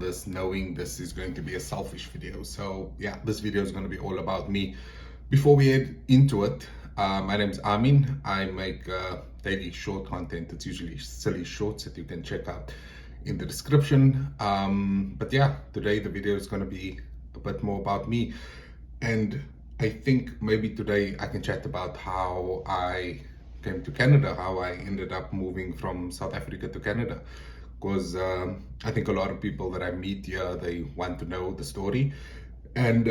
this knowing this is going to be a selfish video. So yeah, this video is going to be all about me. Before we head into it, my name is Amin. I make daily short content. It's usually silly shorts that you can check out in the description. But yeah, today the video is going to be a bit more about me. And I think maybe today I can chat about how I came to Canada, how I ended up moving from South Africa to Canada. Because I think a lot of people that I meet here, they want to know the story. And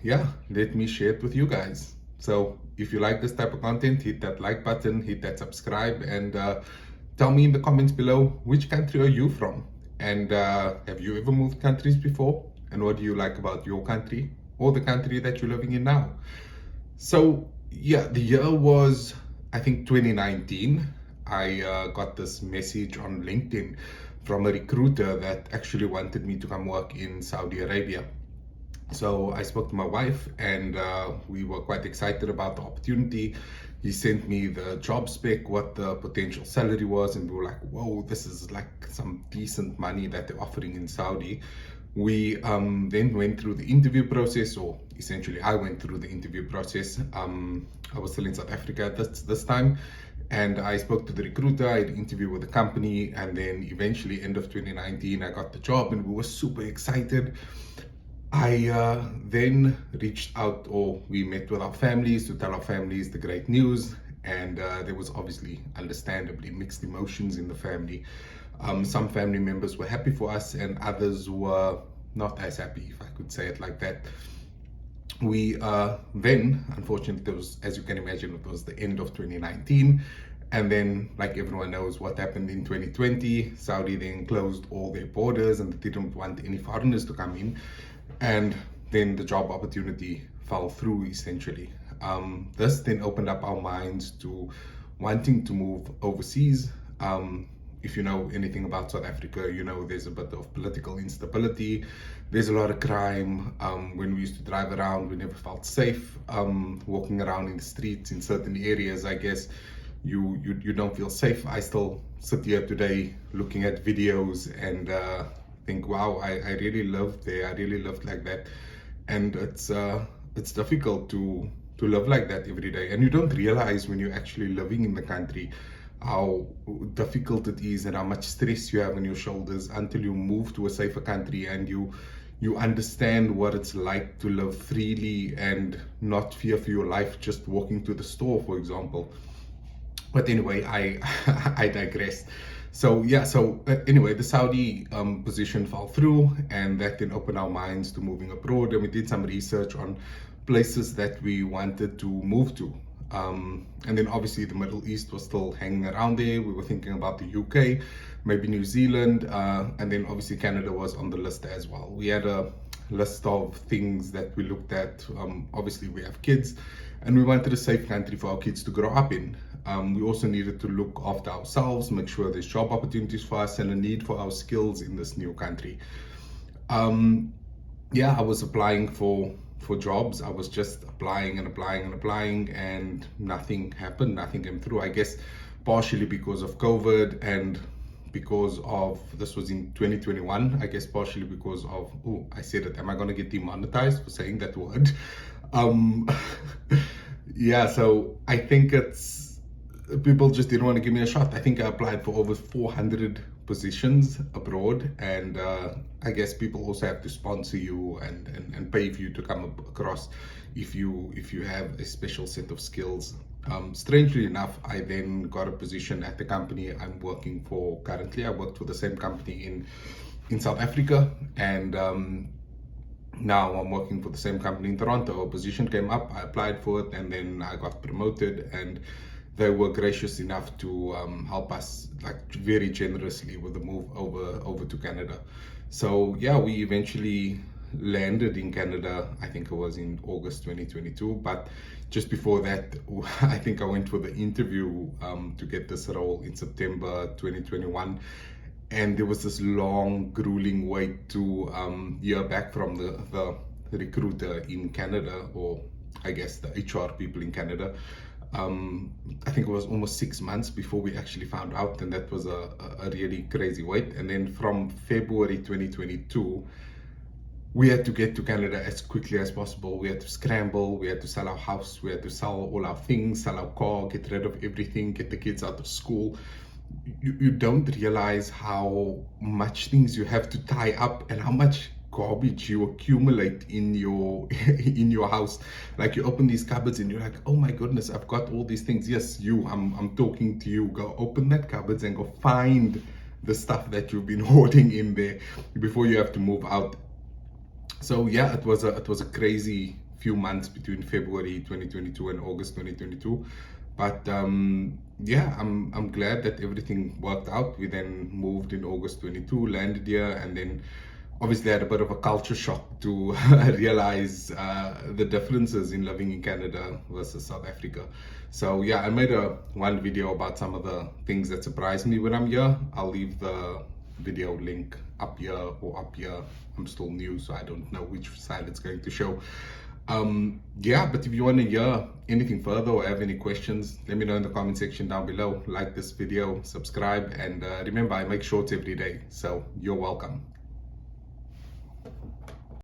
yeah, let me share it with you guys. So if you like this type of content, hit that like button, hit that subscribe, and tell me in the comments below, which country are you from? And have you ever moved countries before? And what do you like about your country or the country that you're living in now? So yeah, the year was, I think, 2019. I got this message on LinkedIn from a recruiter that actually wanted me to come work in Saudi Arabia. So I spoke to my wife and we were quite excited about the opportunity. He sent me the job spec, what the potential salary was, and we were like, whoa, this is like some decent money that they're offering in Saudi. We then went through the interview process, or essentially I went through the interview process. I was still in South Africa at this time, and I spoke to the recruiter. I had an interview with the company, and then eventually end of 2019 I got the job, and we were super excited. I then reached out, or we met with our families to tell our families the great news, and there was obviously understandably mixed emotions in the family. Some family members were happy for us and others were not as happy, if I could say it like that. We then, unfortunately, it was, as you can imagine, it was the end of 2019. And then, like everyone knows what happened in 2020, Saudi then closed all their borders and they didn't want any foreigners to come in. And then the job opportunity fell through, essentially. This then opened up our minds to wanting to move overseas. If you know anything about South Africa, you know there's a bit of political instability. There's a lot of crime. When we used to drive around, we never felt safe. Walking around in the streets in certain areas, I guess you don't feel safe. I still sit here today looking at videos and think, wow, I really lived there. I really lived like that. And it's difficult to live like that every day. And you don't realize when you're actually living in the country how difficult it is and how much stress you have on your shoulders until you move to a safer country and you understand what it's like to live freely and not fear for your life just walking to the store, for example. But anyway, I digress. So yeah, anyway, the Saudi position fell through, and that then opened our minds to moving abroad, and we did some research on places that we wanted to move to. And then obviously the Middle East was still hanging around there. We were thinking about the UK, maybe New Zealand, and then obviously Canada was on the list as well. We had a list of things that we looked at. Obviously we have kids and we wanted a safe country for our kids to grow up in. We also needed to look after ourselves, make sure there's job opportunities for us and a need for our skills in this new country. Yeah, I was applying for jobs. I was just applying and nothing happened, nothing came through. I guess partially because of COVID and because of, this was in 2021, I guess partially because of, oh, I said it, am I gonna get demonetized for saying that word? Yeah, so I think it's, people just didn't want to give me a shot. I think I applied for over 400 positions abroad, and I guess people also have to sponsor you and pay for you to come across if you have a special set of skills. Strangely enough, I then got a position at the company I'm working for currently. I worked for the same company in South Africa, and now I'm working for the same company in Toronto. A position came up, I applied for it, and then I got promoted, and they were gracious enough to help us, like, very generously with the move over to Canada. So yeah, we eventually landed in Canada. I think it was in August 2022, but just before that, I think I went for the interview to get this role in September 2021. And there was this long, grueling wait to hear back from the recruiter in Canada, or I guess the HR people in Canada. I think it was almost 6 months before we actually found out, and that was a really crazy wait. And then from February 2022, we had to get to Canada as quickly as possible. We had to scramble, we had to sell our house, we had to sell all our things, sell our car, get rid of everything, get the kids out of school. You don't realize how much things you have to tie up and how much garbage you accumulate in your in your house. Like, you open these cupboards and you're like, oh my goodness, I've got all these things. Yes, I'm talking to you. Go open that cupboards and go find the stuff that you've been hoarding in there before you have to move out. So yeah, it was a crazy few months between February 2022 and August 2022. But yeah, I'm glad that everything worked out. We then moved in August 22, landed here, and then obviously had a bit of a culture shock to realize the differences in living in Canada versus South Africa. So yeah, I made one video about some of the things that surprised me when I'm here. I'll leave the video link up here or up here. I'm still new, so I don't know which side it's going to show. Yeah, but if you want to hear anything further or have any questions, let me know in the comment section down below. Like this video, subscribe, and remember, I make shorts every day, so you're welcome.